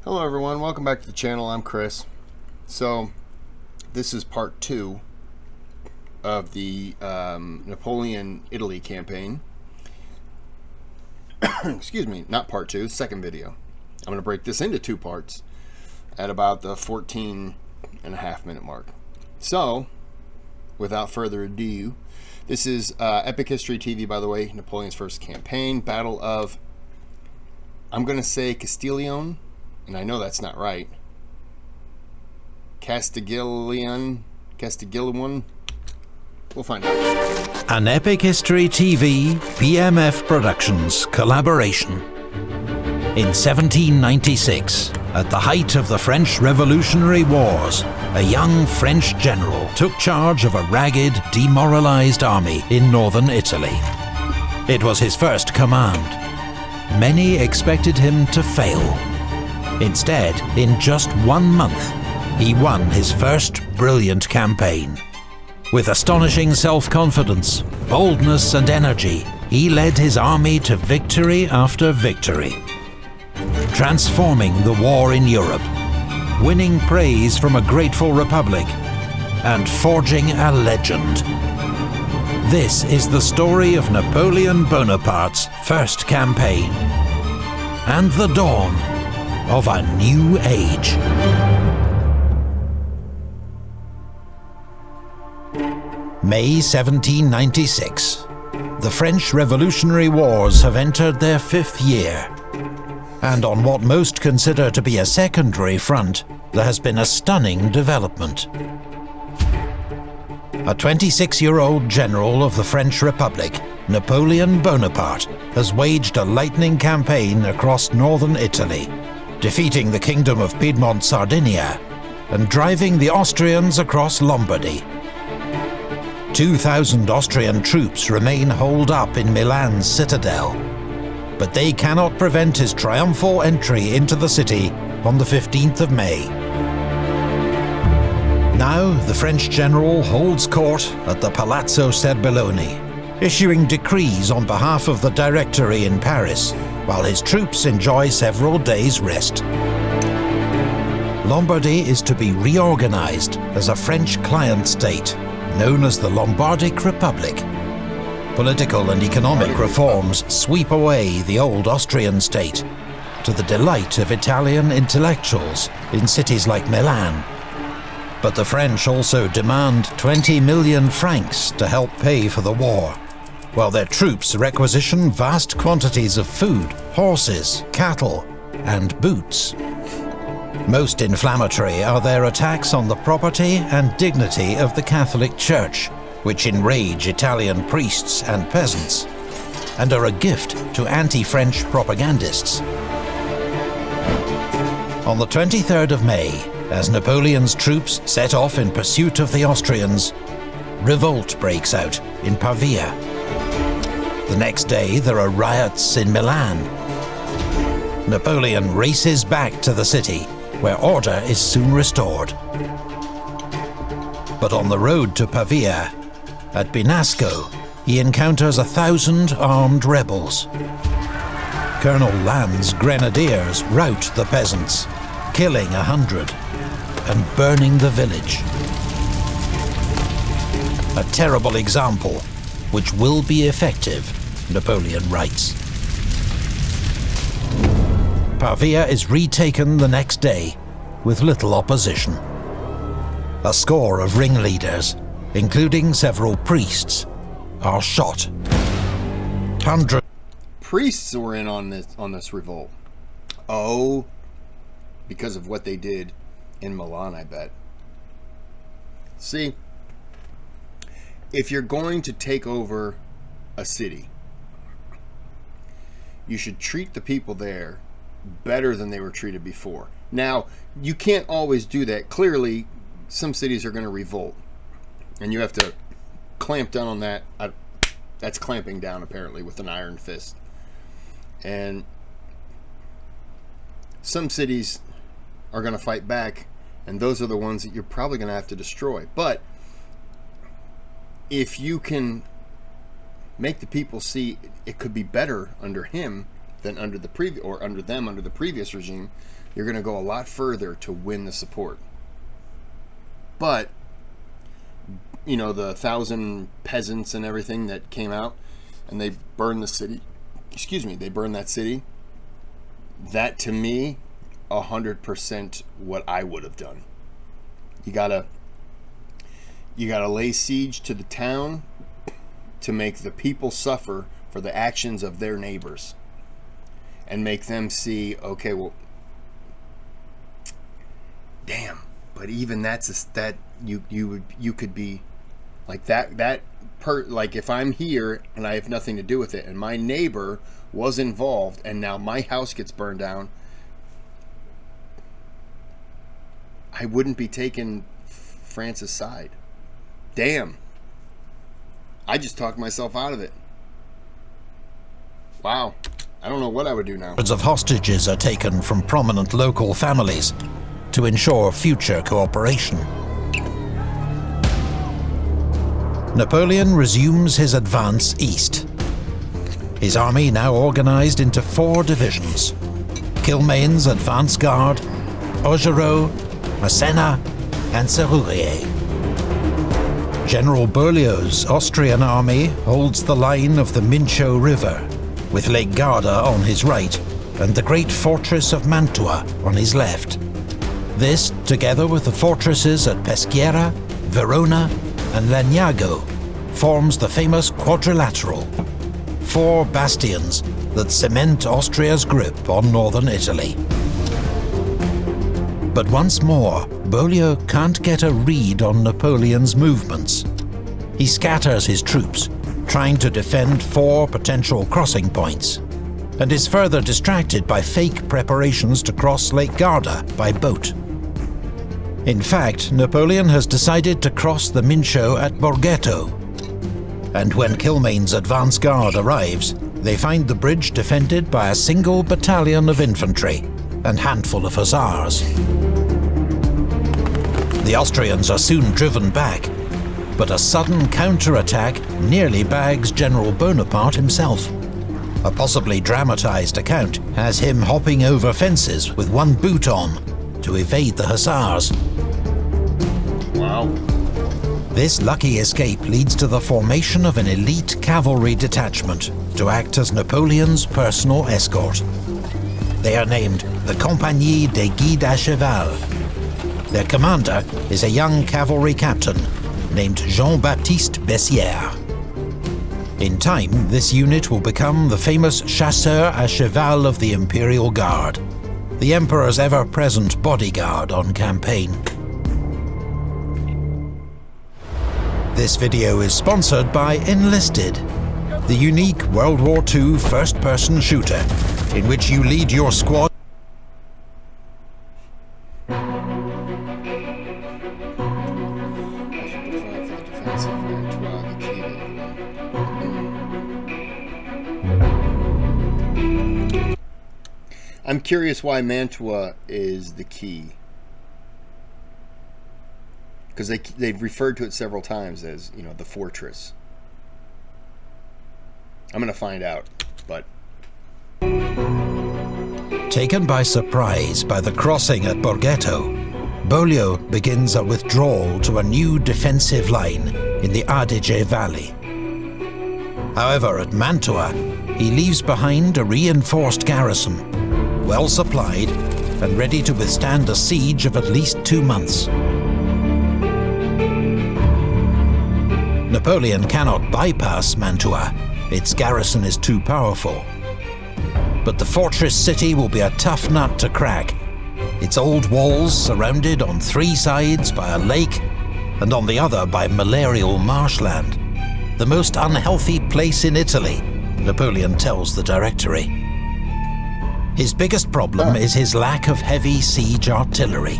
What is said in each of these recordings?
Hello everyone, welcome back to the channel. I'm Chris. So this is part 2 of the Napoleon Italy campaign. Excuse me, not part 2, second video. I'm going to break this into 2 parts at about the 14.5 minute mark. So without further ado, this is Epic History TV, by the way, Napoleon's first campaign, Battle of, I'm going to say Castiglione, and I know that's not right. Castiglione. We'll find out. An Epic History TV BMF Productions collaboration. In 1796, at the height of the French Revolutionary Wars, a young French general took charge of a ragged, demoralized army in northern Italy. It was his first command. Many expected him to fail. Instead, in just 1 month, he won his first brilliant campaign. With astonishing self-confidence, boldness and energy, he led his army to victory after victory, transforming the war in Europe, winning praise from a grateful republic, and forging a legend. This is the story of Napoleon Bonaparte's first campaign, and the dawn of a new age. May 1796. The French Revolutionary Wars have entered their 5th year. And on what most consider to be a secondary front, there has been a stunning development. A 26-year-old general of the French Republic, Napoleon Bonaparte, has waged a lightning campaign across northern Italy, defeating the Kingdom of Piedmont-Sardinia and driving the Austrians across Lombardy. 2,000 Austrian troops remain holed up in Milan's citadel, but they cannot prevent his triumphal entry into the city on the 15th of May. Now the French general holds court at the Palazzo Serbelloni, issuing decrees on behalf of the Directory in Paris, while his troops enjoy several days' rest. Lombardy is to be reorganized as a French client state, known as the Lombardic Republic. Political and economic reforms sweep away the old Austrian state, to the delight of Italian intellectuals in cities like Milan. But the French also demand 20 million francs to help pay for the war, while their troops requisition vast quantities of food, horses, cattle, and boots. Most inflammatory are their attacks on the property and dignity of the Catholic Church, which enrage Italian priests and peasants, and are a gift to anti-French propagandists. On the 23rd of May, as Napoleon's troops set off in pursuit of the Austrians, revolt breaks out in Pavia. The next day, there are riots in Milan. Napoleon races back to the city, where order is soon restored. But on the road to Pavia, at Binasco, he encounters 1,000 armed rebels. Colonel Lannes' grenadiers rout the peasants, killing 100 and burning the village. A terrible example, which will be effective, Napoleon writes. Pavia is retaken the next day, with little opposition. A score of ringleaders, including several priests, are shot. Hundreds Priests were in on this revolt. Oh, because of what they did in Milan, I bet. See, if you're going to take over a city, you should treat the people there better than they were treated before. Now, you can't always do that. Clearly, some cities are going to revolt, and you have to clamp down on that. That's clamping down, apparently, with an iron fist. And some cities are going to fight back, and those are the ones that you're probably going to have to destroy. But if you can make the people see it could be better under him, than under the previous regime, you're going to go a lot further to win the support. But, you know, the 1,000 peasants and everything that came out and they burned the city, they burned that city, that to me, 100% what I would have done. You gotta lay siege to the town to make the people suffer for the actions of their neighbors, and make them see, okay, well, damn, but even you could be like that like if I'm here and I have nothing to do with it and my neighbor was involved and now my house gets burned down, I wouldn't be taking France's side. Damn. I just talked myself out of it. Wow. I don't know what I would do now. Hundreds of hostages are taken from prominent local families to ensure future cooperation. Napoleon resumes his advance east. His army now organised into 4 divisions: Kilmain's advance guard, Augereau, Massena, and Serrurier. General Berlioz's Austrian army holds the line of the Mincio River, with Lake Garda on his right and the great fortress of Mantua on his left. This, together with the fortresses at Peschiera, Verona, and Lagnago, forms the famous quadrilateral, 4 bastions that cement Austria's grip on northern Italy. But once more, Beaulieu can't get a read on Napoleon's movements. He scatters his troops, trying to defend 4 potential crossing points, and is further distracted by fake preparations to cross Lake Garda by boat. In fact, Napoleon has decided to cross the Mincio at Borghetto, and when Kilmain's advance guard arrives, they find the bridge defended by a single battalion of infantry and handful of hussars. The Austrians are soon driven back, but a sudden counter-attack nearly bags General Bonaparte himself. A possibly dramatized account has him hopping over fences with one boot on to evade the hussars. Wow. This lucky escape leads to the formation of an elite cavalry detachment to act as Napoleon's personal escort. They are named the Compagnie des Guides à Cheval. Their commander is a young cavalry captain named Jean-Baptiste Bessières. In time, this unit will become the famous Chasseurs à Cheval of the Imperial Guard, the Emperor's ever-present bodyguard on campaign. This video is sponsored by Enlisted, the unique World War II first-person shooter, in which you lead your squad. I'm curious why Mantua is the key, because they've referred to it several times as, you know, the fortress. I'm gonna find out, but taken by surprise by the crossing at Borghetto, Beaulieu begins a withdrawal to a new defensive line in the Adige Valley. However, at Mantua, he leaves behind a reinforced garrison, well supplied and ready to withstand a siege of at least 2 months. Napoleon cannot bypass Mantua. Its garrison is too powerful. But the fortress city will be a tough nut to crack. Its old walls surrounded on 3 sides by a lake and on the other by malarial marshland. The most unhealthy place in Italy, Napoleon tells the Directory. His biggest problem is his lack of heavy siege artillery.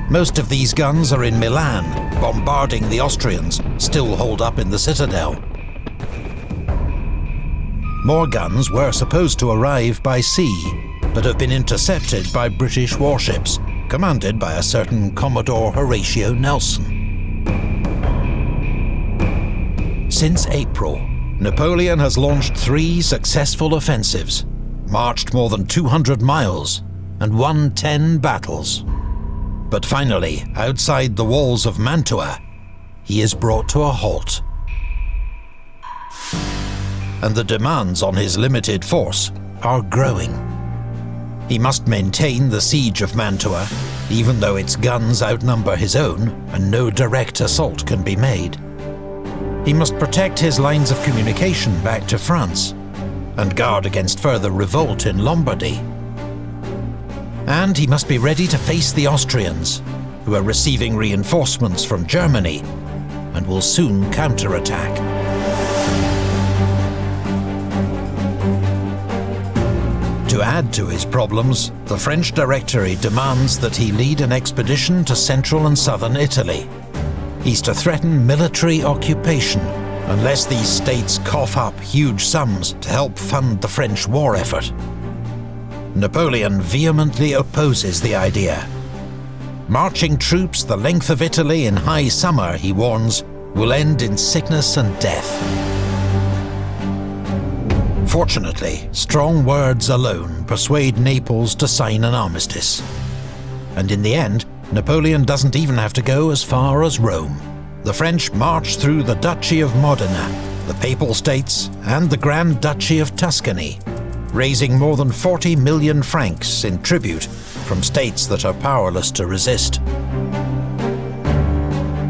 Most of these guns are in Milan, bombarding the Austrians, still holed up in the citadel. More guns were supposed to arrive by sea, but have been intercepted by British warships, commanded by a certain Commodore Horatio Nelson. Since April, Napoleon has launched 3 successful offensives: marched more than 200 miles and won 10 battles. But finally, outside the walls of Mantua, he is brought to a halt. And the demands on his limited force are growing. He must maintain the siege of Mantua, even though its guns outnumber his own and no direct assault can be made. He must protect his lines of communication back to France and guard against further revolt in Lombardy. And he must be ready to face the Austrians, who are receiving reinforcements from Germany and will soon counterattack. To add to his problems, the French Directory demands that he lead an expedition to central and southern Italy. He's to threaten military occupation unless these states cough up huge sums to help fund the French war effort. Napoleon vehemently opposes the idea. Marching troops the length of Italy in high summer, he warns, will end in sickness and death. Fortunately, strong words alone persuade Naples to sign an armistice. And in the end, Napoleon doesn't even have to go as far as Rome. The French march through the Duchy of Modena, the Papal States, and the Grand Duchy of Tuscany, raising more than 40 million francs in tribute from states that are powerless to resist.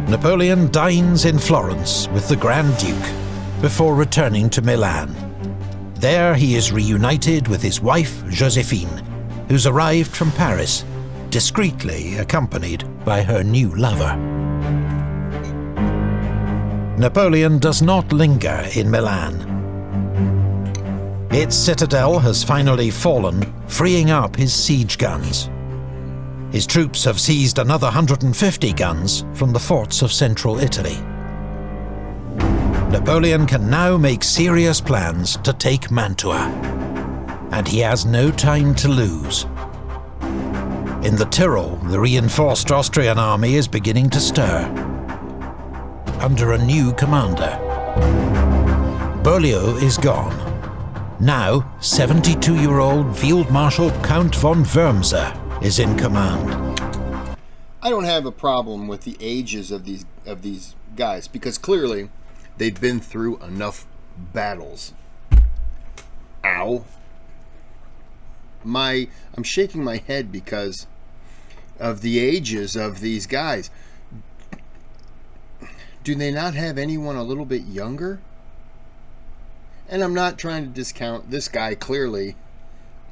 Napoleon dines in Florence with the Grand Duke before returning to Milan. There he is reunited with his wife, Josephine, who's arrived from Paris, discreetly accompanied by her new lover. Napoleon does not linger in Milan. Its citadel has finally fallen, freeing up his siege guns. His troops have seized another 150 guns from the forts of central Italy. Napoleon can now make serious plans to take Mantua, and he has no time to lose. In the Tyrol, the reinforced Austrian army is beginning to stir, under a new commander. Berlioz is gone. Now, 72-year-old Field Marshal Count von Wurmser is in command. I don't have a problem with the ages of these guys, because clearly they've been through enough battles. Ow. I'm shaking my head because of the ages of these guys. Do they not have anyone a little bit younger? And I'm not trying to discount this guy. Clearly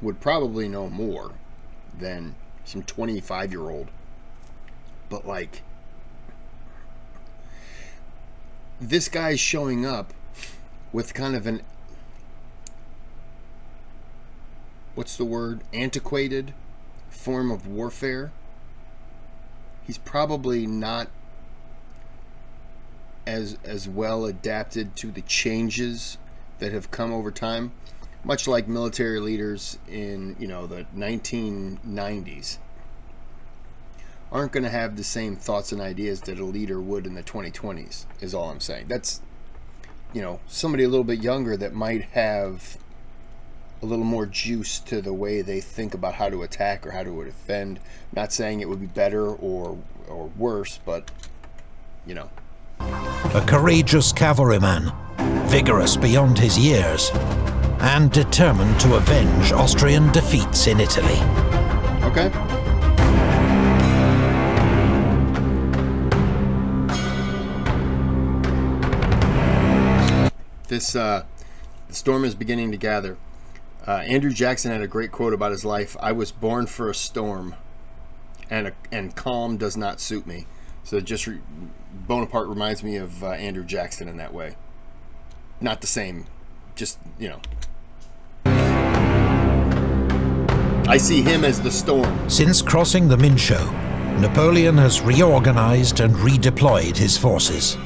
would probably know more than some 25-year-old. But like, this guy's showing up with kind of an, what's the word, antiquated form of warfare. He's probably not as well adapted to the changes that have come over time, much like military leaders in, you know, the 1990s aren't going to have the same thoughts and ideas that a leader would in the 2020s, is all I'm saying. That's, you know, somebody a little bit younger that might have a little more juice to the way they think about how to attack or how to defend. Not saying it would be better or worse, but, you know. A courageous cavalryman, vigorous beyond his years, and determined to avenge Austrian defeats in Italy. Okay. The storm is beginning to gather. Andrew Jackson had a great quote about his life. I was born for a storm, and calm does not suit me. So just Bonaparte reminds me of Andrew Jackson in that way. Not the same, just, you know. I see him as the storm. Since crossing the Mincio, Napoleon has reorganized and redeployed his forces.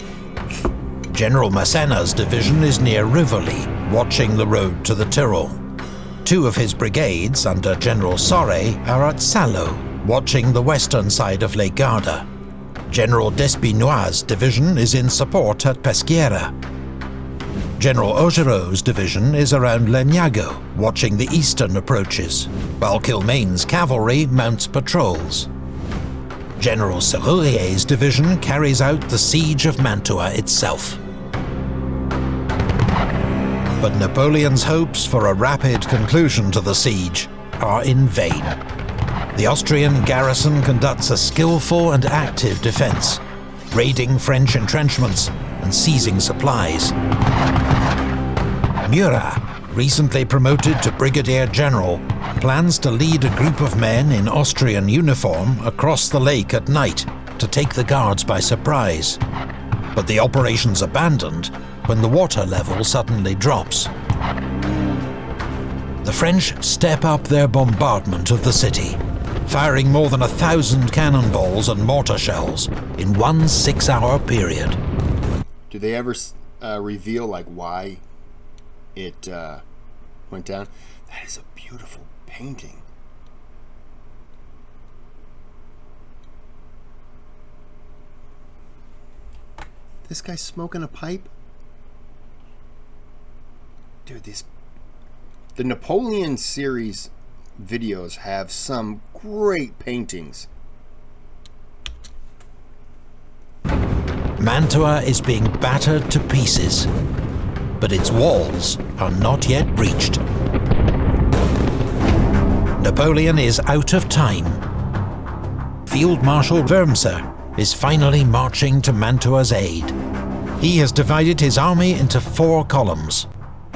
General Massena's division is near Rivoli, watching the road to the Tyrol. Two of his brigades, under General Sorre, are at Salò, watching the western side of Le Garda. General Despinois' division is in support at Peschiera. General Augereau's division is around Legnago, watching the eastern approaches, while Kilmain's cavalry mounts patrols. General Serurier's division carries out the siege of Mantua itself. But Napoleon's hopes for a rapid conclusion to the siege are in vain. The Austrian garrison conducts a skillful and active defence, raiding French entrenchments and seizing supplies. Murat, recently promoted to brigadier general, plans to lead a group of men in Austrian uniform across the lake at night to take the guards by surprise. But the operation's abandoned when the water level suddenly drops. The French step up their bombardment of the city, firing more than 1,000 cannonballs and mortar shells in one 6-hour period. Do they ever reveal like why it went down? That is a beautiful painting. This guy's smoking a pipe? Dude, the Napoleon series videos have some great paintings. Mantua is being battered to pieces, but its walls are not yet breached. Napoleon is out of time. Field Marshal Wurmser is finally marching to Mantua's aid. He has divided his army into 4 columns.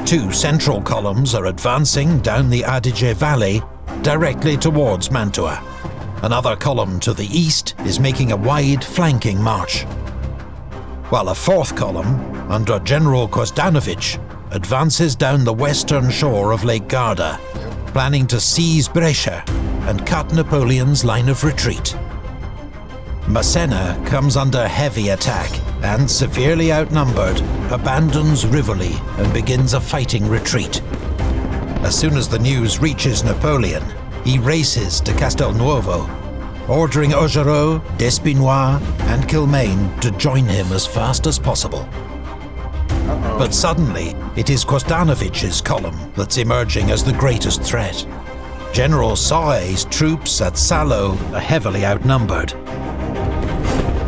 2 central columns are advancing down the Adige Valley directly towards Mantua. Another column to the east is making a wide flanking march, while a 4th column, under General Kostanovic, advances down the western shore of Lake Garda, planning to seize Brescia and cut Napoleon's line of retreat. Massena comes under heavy attack and, severely outnumbered, abandons Rivoli and begins a fighting retreat. As soon as the news reaches Napoleon, he races to Castelnuovo, ordering Augereau, Despinois and Kilmain to join him as fast as possible. But suddenly, it is Kostanovic's column that's emerging as the greatest threat. General Saue's troops at Salo are heavily outnumbered.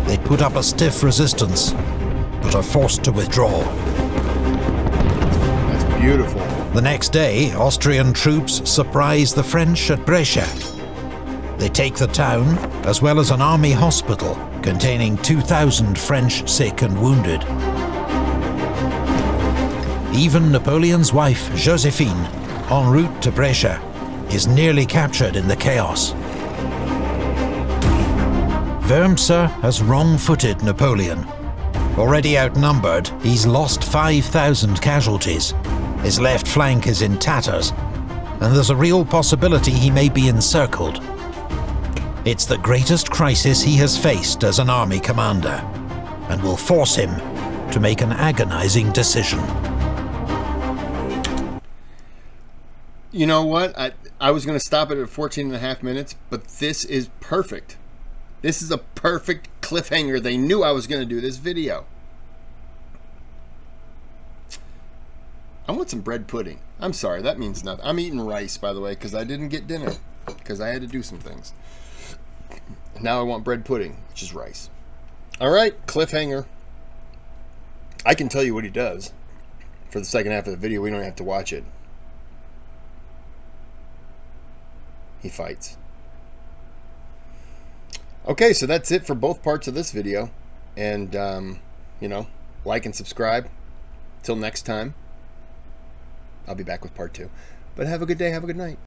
They put up a stiff resistance, but are forced to withdraw. That's beautiful. The next day, Austrian troops surprise the French at Brescia. They take the town, as well as an army hospital containing 2,000 French sick and wounded. Even Napoleon's wife, Josephine, en route to Brescia, is nearly captured in the chaos. Wurmser has wrong-footed Napoleon. Already outnumbered, he's lost 5,000 casualties. His left flank is in tatters, and there's a real possibility he may be encircled. It's the greatest crisis he has faced as an army commander, and will force him to make an agonizing decision. You know what? I was going to stop it at 14.5 minutes, but this is perfect. This is a perfect cliffhanger. They knew I was going to do this video. I want some bread pudding. I'm sorry, that means nothing. I'm eating rice, by the way, because I didn't get dinner, because I had to do some things. Now I want bread pudding, which is rice. All right, cliffhanger. I can tell you what he does for the second half of the video. We don't have to watch it. He fights. Okay, so that's it for both parts of this video. And, you know, like and subscribe. Till next time. I'll be back with part 2. But have a good day, have a good night.